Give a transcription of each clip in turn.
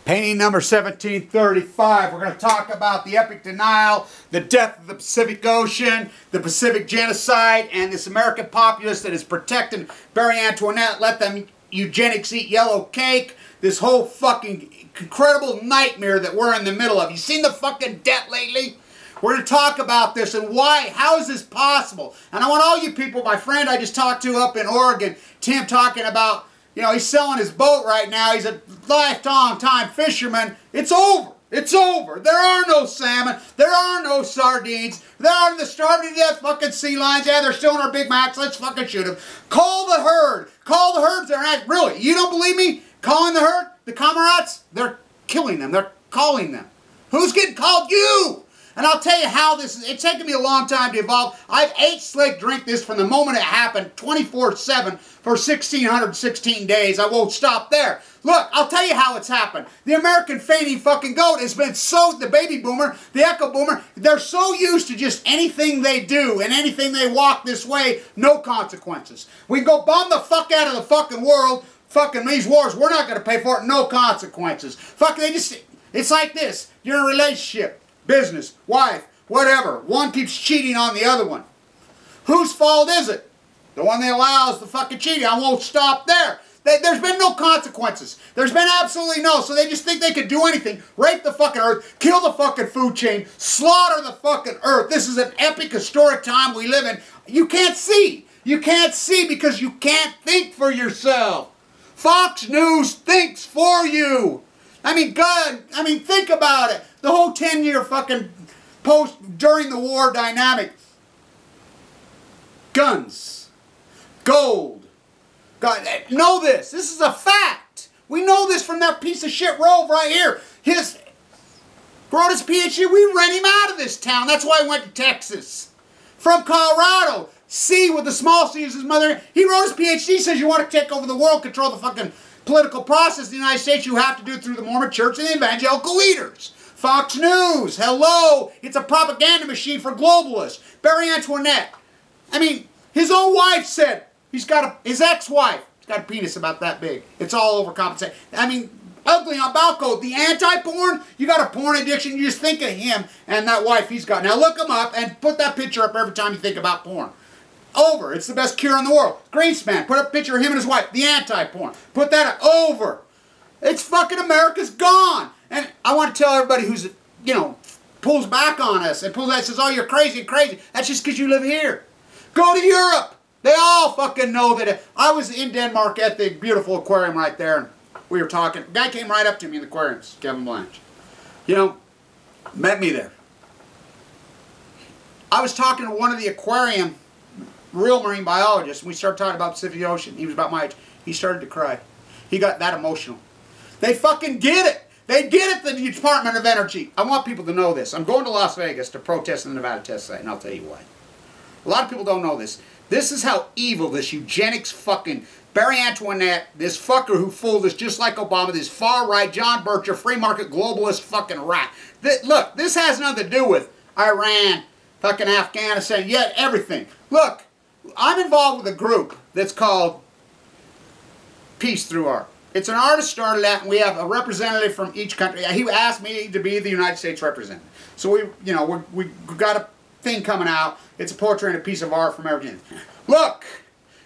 Painting number 1735. We're going to talk about the epic denial, the death of the Pacific Ocean, the Pacific genocide, and this American populace that is protecting Marie Antoinette. Let them eugenics eat yellow cake. This whole fucking incredible nightmare that we're in the middle of. You seen the fucking debt lately? We're going to talk about this and why. How is this possible? And I want all you people, my friend I just talked to up in Oregon, Tim, talking about, you know, he's selling his boat right now. He's a lifetime fisherman. It's over. It's over. There are no salmon. There are no sardines. There are the starving to death fucking sea lions. Yeah, they're still in our Big Macs. Let's fucking shoot them. Call the herd. Call the herds. Really, you don't believe me? Calling the herd? The comrades? They're killing them. They're calling them. Who's getting called? You! And I'll tell you how this is. It's taken me a long time to evolve. I've ate, slick, drink this from the moment it happened, 24/7 for 1,616 days. I won't stop there. Look, I'll tell you how it's happened. The American fainting fucking goat has been so, the baby boomer, the echo boomer, they're so used to just anything they do and anything they walk this way, no consequences. We go bomb the fuck out of the fucking world, fucking these wars, we're not going to pay for it, no consequences. Fuck, they just, it's like this. You're in a relationship. Business, wife, whatever. One keeps cheating on the other one. Whose fault is it? The one that allows the fucking cheating. I won't stop there. There's been no consequences. There's been absolutely no. So they just think they could do anything. Rape the fucking earth. Kill the fucking food chain. Slaughter the fucking earth. This is an epic, historic time we live in. You can't see. You can't see because you can't think for yourself. Fox News thinks for you. I mean, God, I mean, think about it. The whole 10-year fucking post during the war dynamic. Guns. Gold. God, know this. This is a fact. We know this from that piece of shit Rove right here. Wrote his PhD. We ran him out of this town. That's why he went to Texas. From Colorado. C with the small C is his mother. He wrote his PhD. Says you want to take over the world, control the fucking political process in the United States, you have to do it through the Mormon Church and the evangelical leaders. Fox News, hello, it's a propaganda machine for globalists. Marie Antoinette, I mean, his own wife said, his ex-wife, he's got a penis about that big. It's all overcompensated. I mean, ugly on Balco, the anti-porn, you got a porn addiction, you just think of him and that wife he's got. Now look him up and put that picture up every time you think about porn. Over. It's the best cure in the world. Greenspan. Put up a picture of him and his wife. The anti-porn. Put that up. Over. It's fucking America's gone. And I want to tell everybody who's, you know, pulls back on us and pulls back and says, oh, you're crazy, crazy. That's just because you live here. Go to Europe. They all fucking know that. I was in Denmark at the beautiful aquarium right there. And we were talking. The guy came right up to me in the aquarium. Kevin Blanche. You know, met me there. I was talking to one of the aquarium real marine biologist, and we started talking about the Pacific Ocean. He was about my age. He started to cry. He got that emotional. They fucking get it. They get it, the Department of Energy. I want people to know this. I'm going to Las Vegas to protest the Nevada test site, and I'll tell you why. A lot of people don't know this. This is how evil this eugenics fucking Marie Antoinette, this fucker who fooled us just like Obama, this far-right John Bircher, free market globalist fucking rat. Look, this has nothing to do with Iran, fucking Afghanistan, yet everything. Look, I'm involved with a group that's called Peace Through Art. It's an artist started that, and we have a representative from each country. He asked me to be the United States representative. So we got a thing coming out. It's a portrait and a piece of art from everything. Look,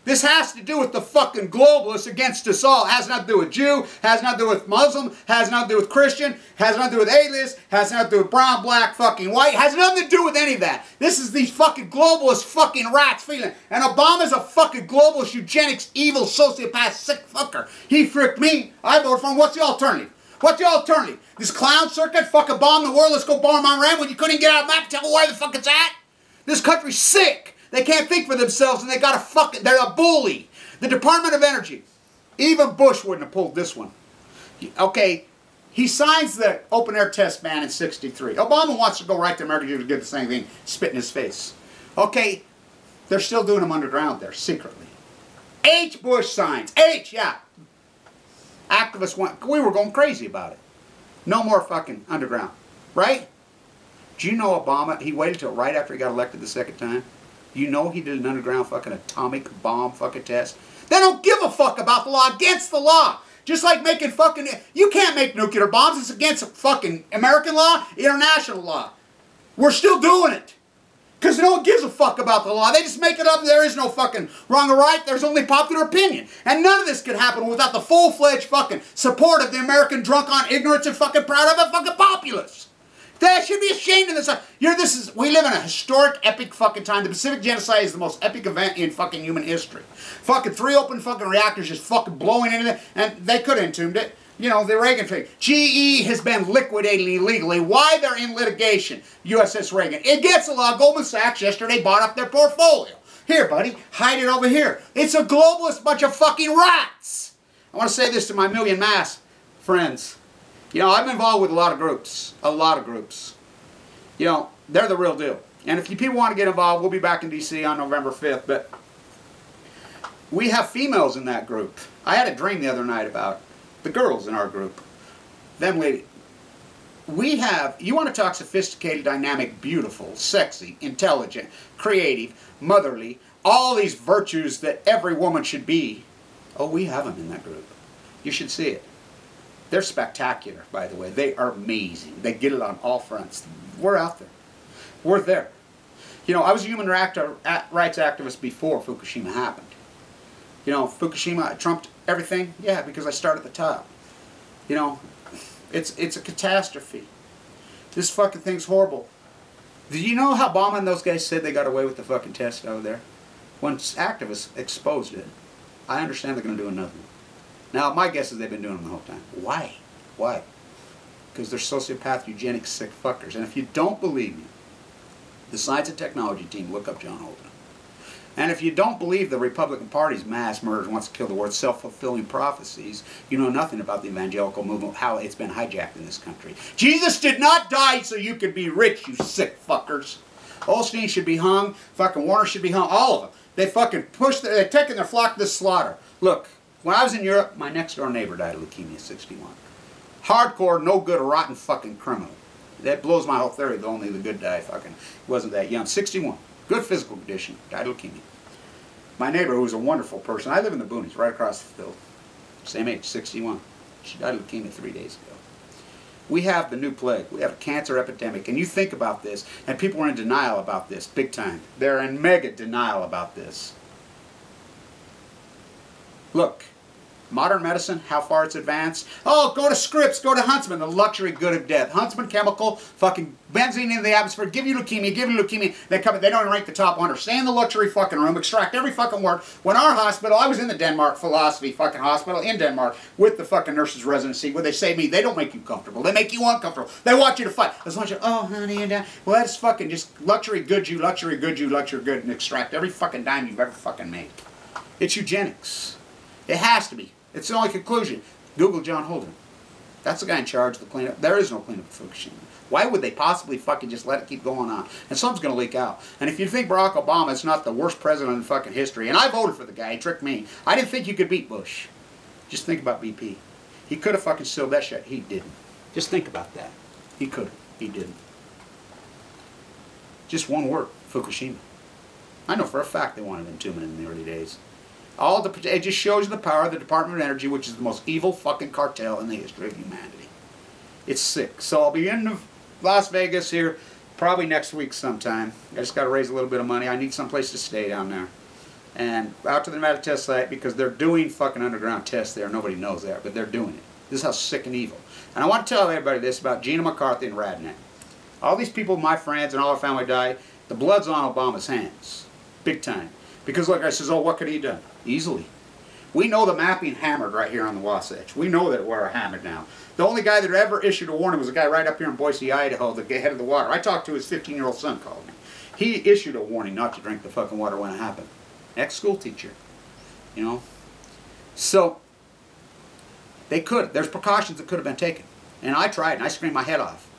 this has to do with the fucking globalists against us all. It has nothing to do with Jew, has nothing to do with Muslim, has nothing to do with Christian, has nothing to do with alias, has nothing to do with brown, black, fucking white, has nothing to do with any of that. This is these fucking globalist fucking rats feeling. And Obama's a fucking globalist, eugenics, evil, sociopath, sick fucker. He fricked me. I voted for him. What's the alternative? What's the alternative? This clown circuit, fucking bomb the world, let's go bomb Iran when you couldn't get out of Mac, tell me where the fuck it's at? This country's sick. They can't think for themselves, and they got a fucking, they're a bully. The Department of Energy, even Bush wouldn't have pulled this one. Okay, he signs the open-air test ban in '63. Obama wants to go right to America to get the same thing, spit in his face. Okay, they're still doing them underground there, secretly. H. Bush signs. H, yeah. Activists we were going crazy about it. No more fucking underground, right? Do you know Obama, he waited till right after he got elected the second time? You know he did an underground fucking atomic bomb fucking test? They don't give a fuck about the law, against the law. Just like making fucking... You can't make nuclear bombs. It's against fucking American law, international law. We're still doing it. Because no one gives a fuck about the law. They just make it up. There is no fucking wrong or right. There's only popular opinion. And none of this could happen without the full-fledged fucking support of the American drunk on ignorance and fucking proud of a fucking populace. They should be ashamed of this. We live in a historic, epic fucking time. The Pacific Genocide is the most epic event in fucking human history. Fucking 3 open fucking reactors just fucking blowing into it. And they could have entombed it. You know, the Reagan thing. GE has been liquidated illegally. Why they're in litigation? USS Reagan. It gets a law. Goldman Sachs yesterday bought up their portfolio. Here, buddy. Hide it over here. It's a globalist bunch of fucking rats. I want to say this to my million mass friends. You know, I'm involved with a lot of groups. A lot of groups. You know, they're the real deal. And if you people want to get involved, we'll be back in D.C. on November 5th. But we have females in that group. I had a dream the other night about the girls in our group. Them lady. We have, you want to talk sophisticated, dynamic, beautiful, sexy, intelligent, creative, motherly, all these virtues that every woman should be. Oh, we have them in that group. You should see it. They're spectacular, by the way. They are amazing. They get it on all fronts. We're out there. We're there. You know, I was a human rights activist before Fukushima happened. You know, Fukushima trumped everything. Yeah, because I started at the top. You know, it's a catastrophe. This fucking thing's horrible. Do you know how Obama and those guys said they got away with the fucking test over there? When activists exposed it, I understand they're going to do another one. Now, my guess is they've been doing them the whole time. Why? Why? Because they're sociopath, eugenic, sick fuckers. And if you don't believe me, the science and technology team, look up John Holden. And if you don't believe the Republican Party's mass murders wants to kill the world, self-fulfilling prophecies, you know nothing about the evangelical movement, how it's been hijacked in this country. Jesus did not die so you could be rich, you sick fuckers. Osteen should be hung. Fucking Warner should be hung. All of them. They fucking they're taking their flock to the slaughter. Look. When I was in Europe, my next door neighbor died of leukemia at 61. Hardcore, no good, rotten fucking criminal. That blows my whole theory that only the good die fucking. He wasn't that young. 61. Good physical condition. Died of leukemia. My neighbor, who was a wonderful person, I live in the boonies, right across the field. Same age, 61. She died of leukemia 3 days ago. We have the new plague. We have a cancer epidemic. And you think about this, and people are in denial about this, big time. They're in mega denial about this. Look. Modern medicine, how far it's advanced. Oh, go to Scripps, go to Huntsman, the luxury good of death. Huntsman chemical, fucking benzene into the atmosphere, give you leukemia. They don't even rank the top 100. Stay in the luxury fucking room, extract every fucking word. When our hospital, I was in the Denmark philosophy fucking hospital in Denmark with the fucking nurse's residency, where they say to me, they don't make you comfortable. They make you uncomfortable. They want you to fight. As much as, oh, honey, you're down. Well, that's fucking just luxury good, and extract every fucking dime you've ever fucking made. It's eugenics. It has to be. It's the only conclusion. Google John Holden. That's the guy in charge of the cleanup. There is no cleanup of Fukushima. Why would they possibly fucking just let it keep going on? And something's going to leak out. And if you think Barack Obama is not the worst president in fucking history, and I voted for the guy, he tricked me. I didn't think you could beat Bush. Just think about BP. He could have fucking sealed that shit. He didn't. Just think about that. He could have. He didn't. Just one word. Fukushima. I know for a fact they wanted entombment in the early days. It just shows you the power of the Department of Energy, which is the most evil fucking cartel in the history of humanity. It's sick. So I'll be in Las Vegas here probably next week sometime. I just got to raise a little bit of money. I need someplace to stay down there. And out to the Nevada test site, because they're doing fucking underground tests there. Nobody knows that, but they're doing it. This is how sick and evil. And I want to tell everybody this about Gina McCarthy and Radnet. All these people, my friends and all our family died. The blood's on Obama's hands. Big time. Because look, I says, oh, what could he have done? Easily. We know the mapping hammered right here on the Wasatch. We know that we're hammered now. The only guy that ever issued a warning was a guy right up here in Boise, Idaho, the head of the water. I talked to his 15-year-old son, called me. He issued a warning not to drink the fucking water when it happened. Ex-school teacher. You know? So, they could. There's precautions that could have been taken. And I tried, and I screamed my head off.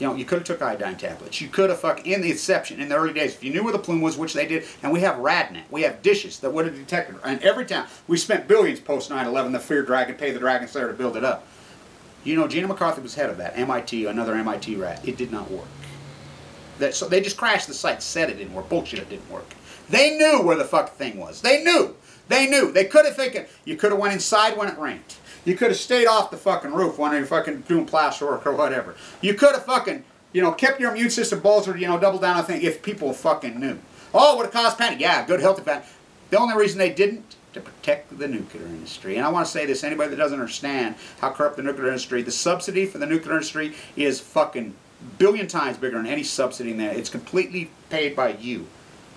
You know, you could have took iodine tablets. You could have fucking, in the inception, in the early days, if you knew where the plume was, which they did, and we have Radnet. We have dishes that would have detected. And every time, we spent billions post 9/11, the fear dragon, pay the dragon slayer to build it up. You know, Gina McCarthy was head of that. MIT, another MIT rat. It did not work. So they just crashed the site, said it didn't work. Bullshit, it didn't work. They knew where the fuck thing was. They knew. They knew. They could have taken, you could have went inside when it rained. You could have stayed off the fucking roof when you're fucking doing plaster work or whatever. You could have fucking, you know, kept your immune system bolstered, you know, double down on things if people fucking knew. Oh, it would have caused panic. Yeah, good healthy panic. The only reason they didn't, to protect the nuclear industry. And I want to say this, anybody that doesn't understand how corrupt the nuclear industry, the subsidy for the nuclear industry is fucking billion times bigger than any subsidy in there. It's completely paid by you.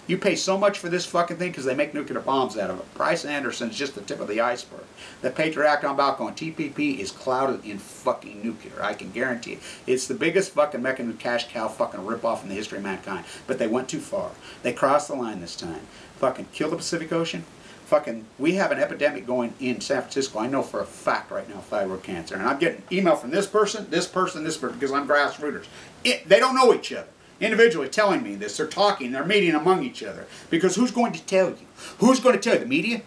You pay so much for this fucking thing because they make nuclear bombs out of it. Price Anderson's just the tip of the iceberg. The Patriot Act on Balcony, TPP, is clouded in fucking nuclear. I can guarantee it. It's the biggest fucking mechanism cash cow fucking ripoff in the history of mankind. But they went too far. They crossed the line this time. Fucking kill the Pacific Ocean. Fucking, we have an epidemic going in San Francisco. I know for a fact right now, thyroid cancer. And I'm getting email from this person, because I'm grassrooters. They don't know each other. Individually telling me this. They're talking, they're meeting among each other. Because who's going to tell you? Who's going to tell you? The media?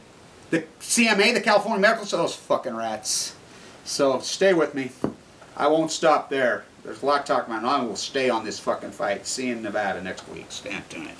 The CMA, the California Medical Center? Those fucking rats. So stay with me. I won't stop there. There's a lot to talk about, and I will stay on this fucking fight. See you in Nevada next week. Stand tuned.